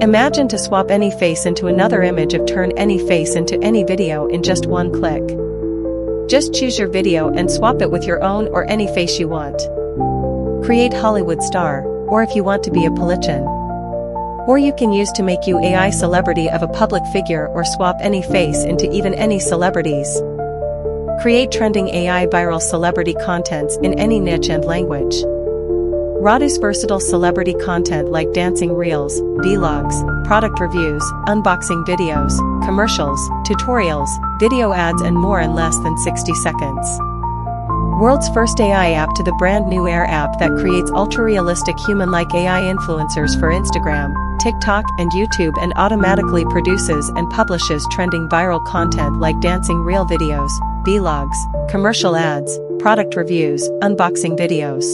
Imagine to swap any face into another image or turn any face into any video in just one click. Just choose your video and swap it with your own or any face you want. Create Hollywood star, or if you want to be a politician. Or you can use to make you AI celebrity of a public figure or swap any face into even any celebrities. Create trending AI viral celebrity contents in any niche and language. Produce versatile celebrity content like dancing reels, vlogs, product reviews, unboxing videos, commercials, tutorials, video ads and more in less than 60 seconds. World's first AI app to the brand new Air app that creates ultra-realistic human-like AI influencers for Instagram, TikTok and YouTube and automatically produces and publishes trending viral content like dancing reel videos, vlogs, commercial ads, product reviews, unboxing videos,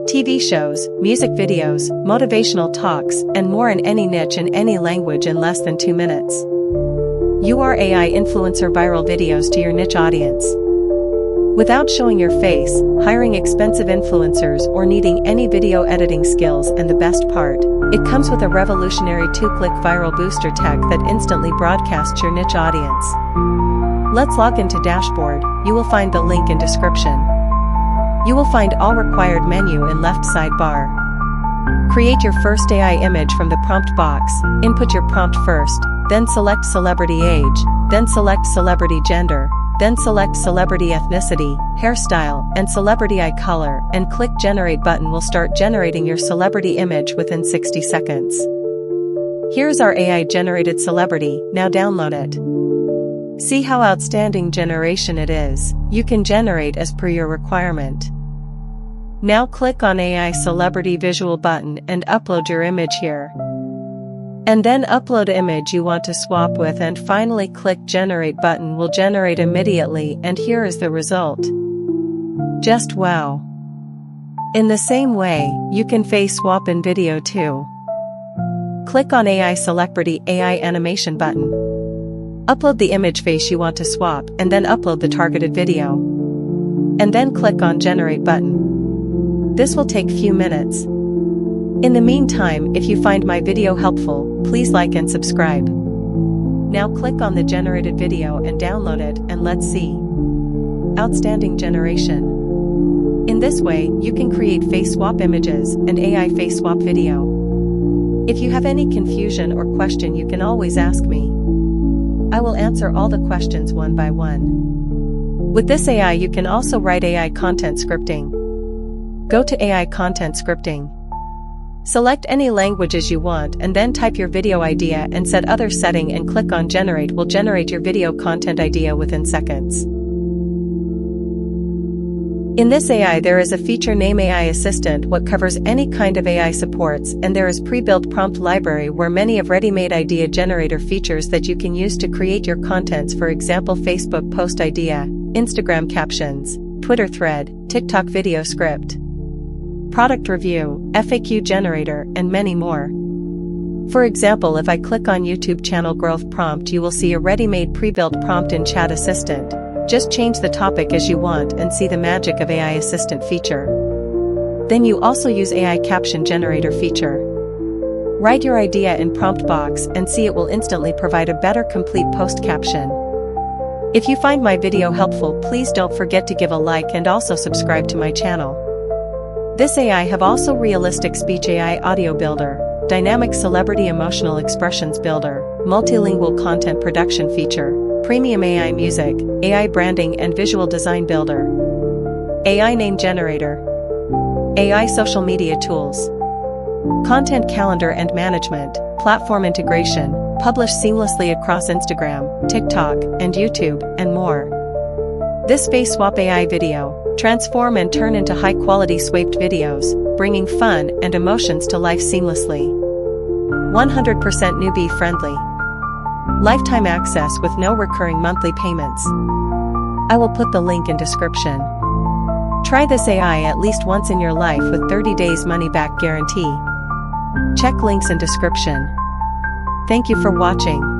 TV shows, music videos, motivational talks, and more in any niche in any language in less than 2 minutes. You are AI influencer viral videos to your niche audience. Without showing your face, hiring expensive influencers or needing any video editing skills, and the best part, it comes with a revolutionary 2-click viral booster tech that instantly broadcasts your niche audience. Let's log into dashboard. You will find the link in description. You will find all required menu in left sidebar. Create your first AI image from the prompt box. Input your prompt first, then select celebrity age, then select celebrity gender, then select celebrity ethnicity, hairstyle, and celebrity eye color, and click Generate button will start generating your celebrity image within 60 seconds. Here's our AI generated celebrity, now download it. See how outstanding generation it is. You can generate as per your requirement. Now click on AI celebrity visual button and upload your image here. And then upload image you want to swap with and finally click Generate button will generate immediately, and here is the result. Just wow. In the same way, you can face swap in video too. Click on AI celebrity AI animation button. Upload the image face you want to swap and then upload the targeted video. And then click on Generate button. This will take few minutes. In the meantime, if you find my video helpful, please like and subscribe. Now click on the generated video and download it, and let's see. Outstanding generation. In this way, you can create face swap images and AI face swap video. If you have any confusion or question, you can always ask me. I will answer all the questions one by one. With this AI, you can also write AI content scripting. Go to AI content scripting. Select any languages you want and then type your video idea and set other setting and click on Generate will generate your video content idea within seconds. In this AI there is a feature named AI Assistant what covers any kind of AI supports, and there is pre-built prompt library where many of ready-made idea generator features that you can use to create your contents, for example Facebook post idea, Instagram captions, Twitter thread, TikTok video script, product review, FAQ generator, and many more. For example, if I click on YouTube channel growth prompt, you will see a ready-made pre-built prompt in Chat Assistant. Just change the topic as you want and see the magic of AI Assistant feature. Then you also use AI caption generator feature. Write your idea in prompt box and see it will instantly provide a better complete post caption. If you find my video helpful, please don't forget to give a like and also subscribe to my channel. This AI have also realistic speech AI audio builder, dynamic celebrity emotional expressions builder, multilingual content production feature, premium AI music, AI branding and visual design builder, AI name generator, AI social media tools, content calendar and management, platform integration, publish seamlessly across Instagram, TikTok, and YouTube, and more. This face swap AI video, transform and turn into high-quality swaped videos, bringing fun and emotions to life seamlessly. 100% newbie friendly. Lifetime access with no recurring monthly payments. I will put the link in description. Try this AI at least once in your life with 30 days money back guarantee. Check links in description. Thank you for watching.